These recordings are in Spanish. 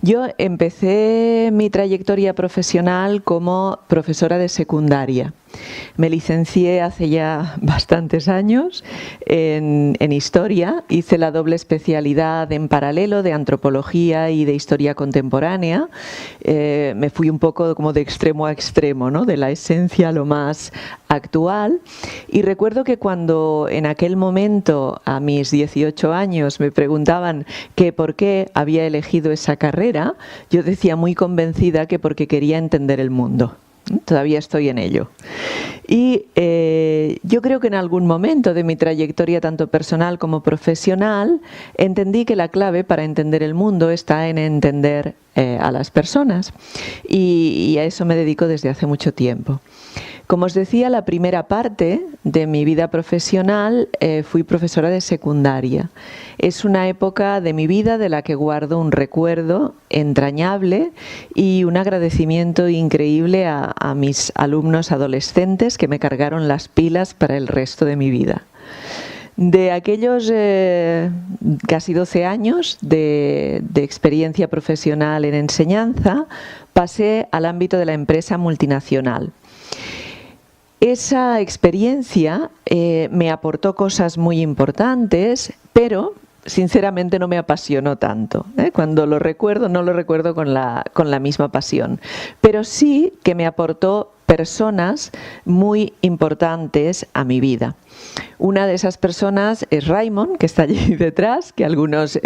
Yo empecé mi trayectoria profesional como profesora de secundaria. Me licencié hace ya bastantes años en Historia, hice la doble especialidad en paralelo de Antropología y de Historia Contemporánea. Me fui un poco como de extremo a extremo, ¿no? De la esencia a lo más actual. Y recuerdo que cuando en aquel momento, a mis 18 años, me preguntaban que por qué había elegido esa carrera, yo decía muy convencida que porque quería entender el mundo. Todavía estoy en ello. Y yo creo que en algún momento de mi trayectoria, tanto personal como profesional, entendí que la clave para entender el mundo está en entender a las personas. Y a eso me dedico desde hace mucho tiempo. Como os decía, la primera parte de mi vida profesional fui profesora de secundaria. Es una época de mi vida de la que guardo un recuerdo entrañable y un agradecimiento increíble a mis alumnos adolescentes que me cargaron las pilas para el resto de mi vida. De aquellos casi 12 años de experiencia profesional en enseñanza, pasé al ámbito de la empresa multinacional. Esa experiencia me aportó cosas muy importantes, pero sinceramente no me apasionó tanto. Cuando lo recuerdo, no lo recuerdo con la misma pasión. Pero sí que me aportó personas muy importantes a mi vida. Una de esas personas es Raymond, que está allí detrás, que algunos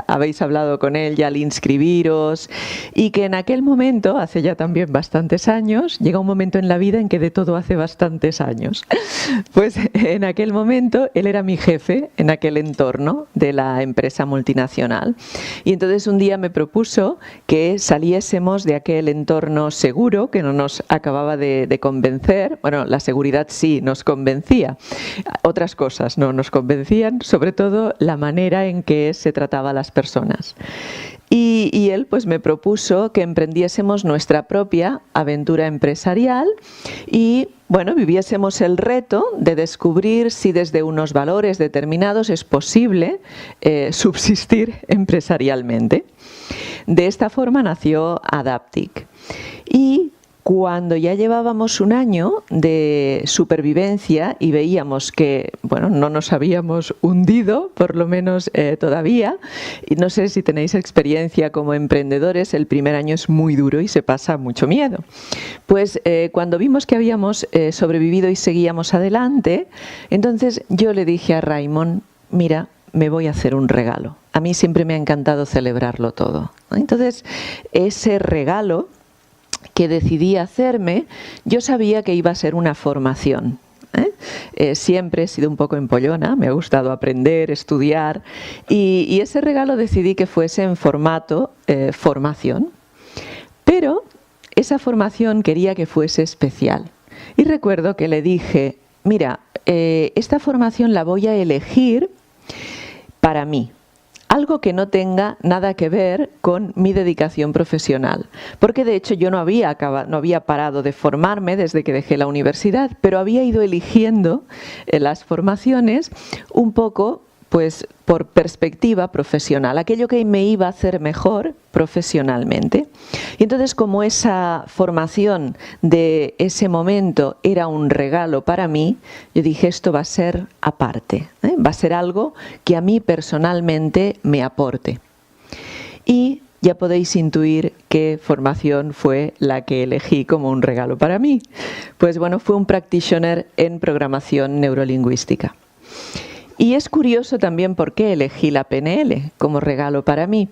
habéis hablado con él ya al inscribiros, y que en aquel momento, hace ya también bastantes años, llega un momento en la vida en que de todo hace bastantes años. Pues en aquel momento él era mi jefe en aquel entorno de la empresa multinacional. Y entonces un día me propuso que saliésemos de aquel entorno seguro que no nos acababa de convencer. Bueno, la seguridad sí nos convencía. Otras cosas no nos convencían, sobre todo la manera en que se trataba a las personas. Y él pues me propuso que emprendiésemos nuestra propia aventura empresarial y bueno, viviésemos el reto de descubrir si desde unos valores determinados es posible subsistir empresarialmente. De esta forma nació Adaptic. Y cuando ya llevábamos un año de supervivencia y veíamos que, bueno, no nos habíamos hundido, por lo menos todavía, y no sé si tenéis experiencia como emprendedores, el primer año es muy duro y se pasa mucho miedo. Pues cuando vimos que habíamos sobrevivido y seguíamos adelante, entonces yo le dije a Raymond, mira, me voy a hacer un regalo. A mí siempre me ha encantado celebrarlo todo. Entonces, ese regalo que decidí hacerme, yo sabía que iba a ser una formación. Siempre he sido un poco empollona, me ha gustado aprender, estudiar, y ese regalo decidí que fuese en formato formación. Pero esa formación quería que fuese especial. Y recuerdo que le dije, mira, esta formación la voy a elegir para mí. Algo que no tenga nada que ver con mi dedicación profesional. Porque de hecho yo no había parado de formarme desde que dejé la universidad, pero había ido eligiendo las formaciones un poco pues por perspectiva profesional, aquello que me iba a hacer mejor profesionalmente. Y entonces, como esa formación de ese momento era un regalo para mí, yo dije, esto va a ser aparte, va a ser algo que a mí personalmente me aporte. Y ya podéis intuir qué formación fue la que elegí como un regalo para mí. Pues bueno, fue un practitioner en programación neurolingüística. Y es curioso también por qué elegí la PNL como regalo para mí,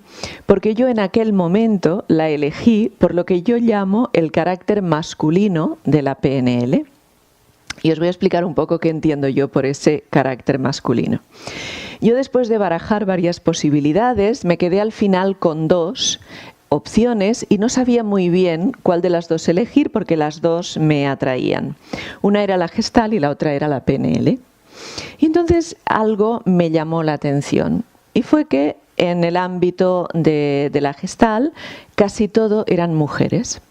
porque yo en aquel momento la elegí por lo que yo llamo el carácter masculino de la PNL. Y os voy a explicar un poco qué entiendo yo por ese carácter masculino. Yo después de barajar varias posibilidades, me quedé al final con dos opciones y no sabía muy bien cuál de las dos elegir porque las dos me atraían. Una era la Gestalt y la otra era la PNL. Y entonces algo me llamó la atención y fue que en el ámbito de la Gestalt casi todo eran mujeres.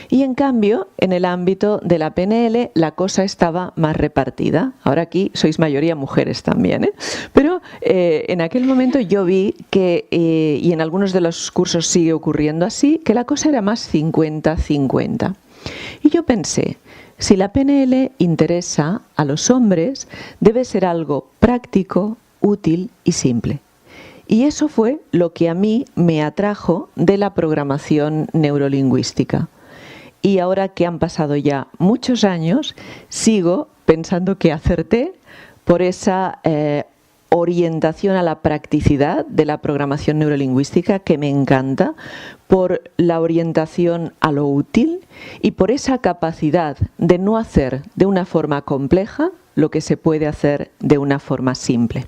Y en cambio, en el ámbito de la PNL, la cosa estaba más repartida. Ahora aquí sois mayoría mujeres también, ¿eh? Pero en aquel momento yo vi que, y en algunos de los cursos sigue ocurriendo así, que la cosa era más 50-50. Y yo pensé, si la PNL interesa a los hombres, debe ser algo práctico, útil y simple. Y eso fue lo que a mí me atrajo de la programación neurolingüística. Y ahora que han pasado ya muchos años, sigo pensando que acerté por esa orientación a la practicidad de la programación neurolingüística, que me encanta, por la orientación a lo útil y por esa capacidad de no hacer de una forma compleja lo que se puede hacer de una forma simple.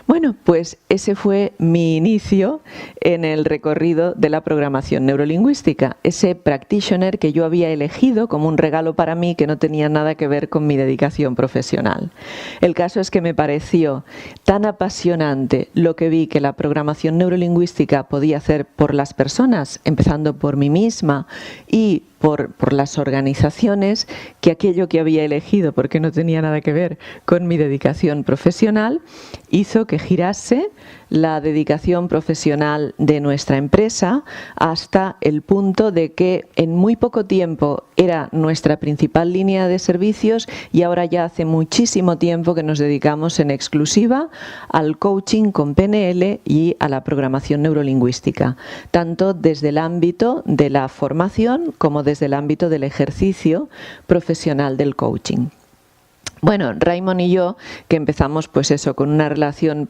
Bueno, pues ese fue mi inicio en el recorrido de la programación neurolingüística, ese practitioner que yo había elegido como un regalo para mí que no tenía nada que ver con mi dedicación profesional. El caso es que me pareció tan apasionante lo que vi que la programación neurolingüística podía hacer por las personas, empezando por mí misma y por las organizaciones, que aquello que había elegido, porque no tenía nada que ver con mi dedicación profesional, hizo que girase la dedicación profesional de nuestra empresa hasta el punto de que en muy poco tiempo era nuestra principal línea de servicios y ahora ya hace muchísimo tiempo que nos dedicamos en exclusiva al coaching con PNL y a la programación neurolingüística, tanto desde el ámbito de la formación como desde el ámbito del ejercicio profesional del coaching. Bueno, Raymond y yo, que empezamos pues eso, con una relación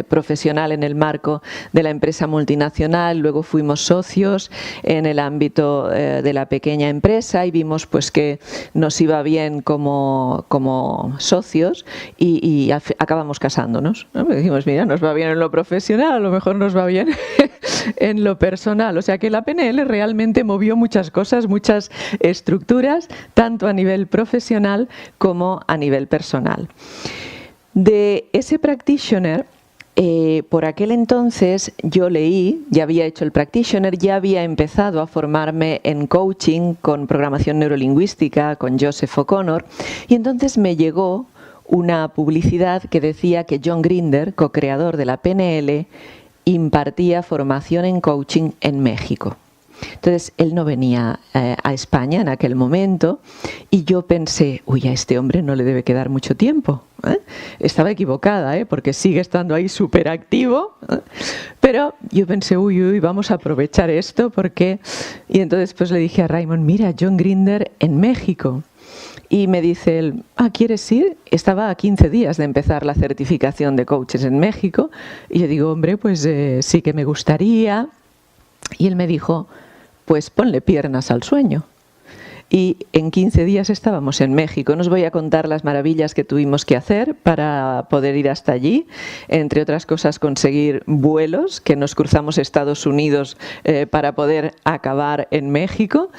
profesional en el marco de la empresa multinacional, luego fuimos socios en el ámbito de la pequeña empresa y vimos pues que nos iba bien como socios y acabamos casándonos, ¿no? Decimos, mira, nos va bien en lo profesional, a lo mejor nos va bien en lo personal. O sea que la PNL realmente movió muchas cosas, muchas estructuras, tanto a nivel profesional como a nivel personal. De ese practitioner, por aquel entonces yo leí, ya había hecho el practitioner, ya había empezado a formarme en coaching con programación neurolingüística, con Joseph O'Connor, y entonces me llegó una publicidad que decía que John Grinder, co-creador de la PNL, impartía formación en coaching en México. Entonces, él no venía a España en aquel momento y yo pensé, uy, a este hombre no le debe quedar mucho tiempo. Estaba equivocada, porque sigue estando ahí súper activo. Pero yo pensé, uy, vamos a aprovechar esto porque... Y entonces pues le dije a Raymond, mira, John Grinder en México. Y me dice él, ¿quieres ir? Estaba a 15 días de empezar la certificación de coaches en México. Y yo digo, hombre, pues sí que me gustaría. Y él me dijo, pues ponle piernas al sueño. Y en 15 días estábamos en México. No os voy a contar las maravillas que tuvimos que hacer para poder ir hasta allí. Entre otras cosas, conseguir vuelos, que nos cruzamos Estados Unidos para poder acabar en México.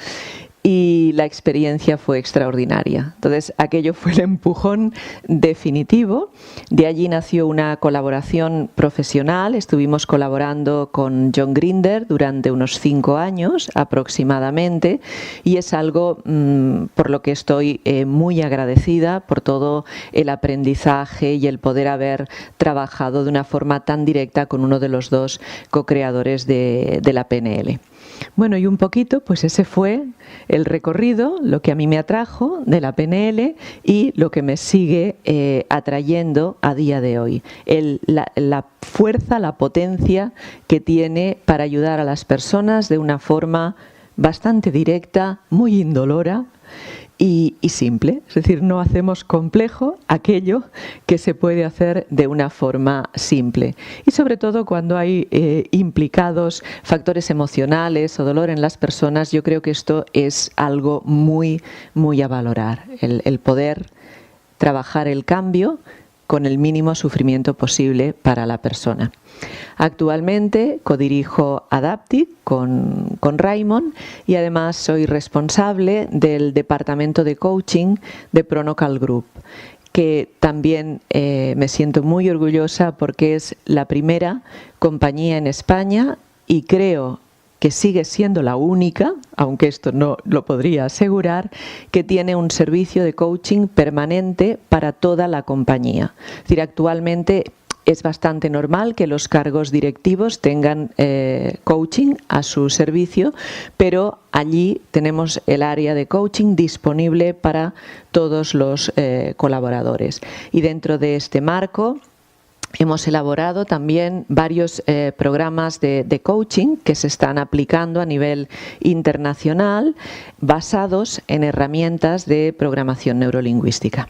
Y la experiencia fue extraordinaria. Entonces, aquello fue el empujón definitivo. De allí nació una colaboración profesional. Estuvimos colaborando con John Grinder durante unos 5 años aproximadamente y es algo por lo que estoy muy agradecida por todo el aprendizaje y el poder haber trabajado de una forma tan directa con uno de los dos co-creadores de la PNL. Bueno, y un poquito, pues ese fue el recorrido, lo que a mí me atrajo de la PNL y lo que me sigue atrayendo a día de hoy. La fuerza, la potencia que tiene para ayudar a las personas de una forma bastante directa, muy indolora y simple. Es decir, no hacemos complejo aquello que se puede hacer de una forma simple. Y sobre todo cuando hay implicados factores emocionales o dolor en las personas, yo creo que esto es algo muy, muy a valorar. El poder trabajar el cambio con el mínimo sufrimiento posible para la persona. Actualmente codirijo Adaptive con Raymond y además soy responsable del departamento de coaching de Pronocal Group, que también me siento muy orgullosa porque es la primera compañía en España y creo que sigue siendo la única, aunque esto no lo podría asegurar, que tiene un servicio de coaching permanente para toda la compañía. Es decir, actualmente es bastante normal que los cargos directivos tengan coaching a su servicio, pero allí tenemos el área de coaching disponible para todos los colaboradores. Y dentro de este marco hemos elaborado también varios programas de coaching que se están aplicando a nivel internacional basados en herramientas de programación neurolingüística.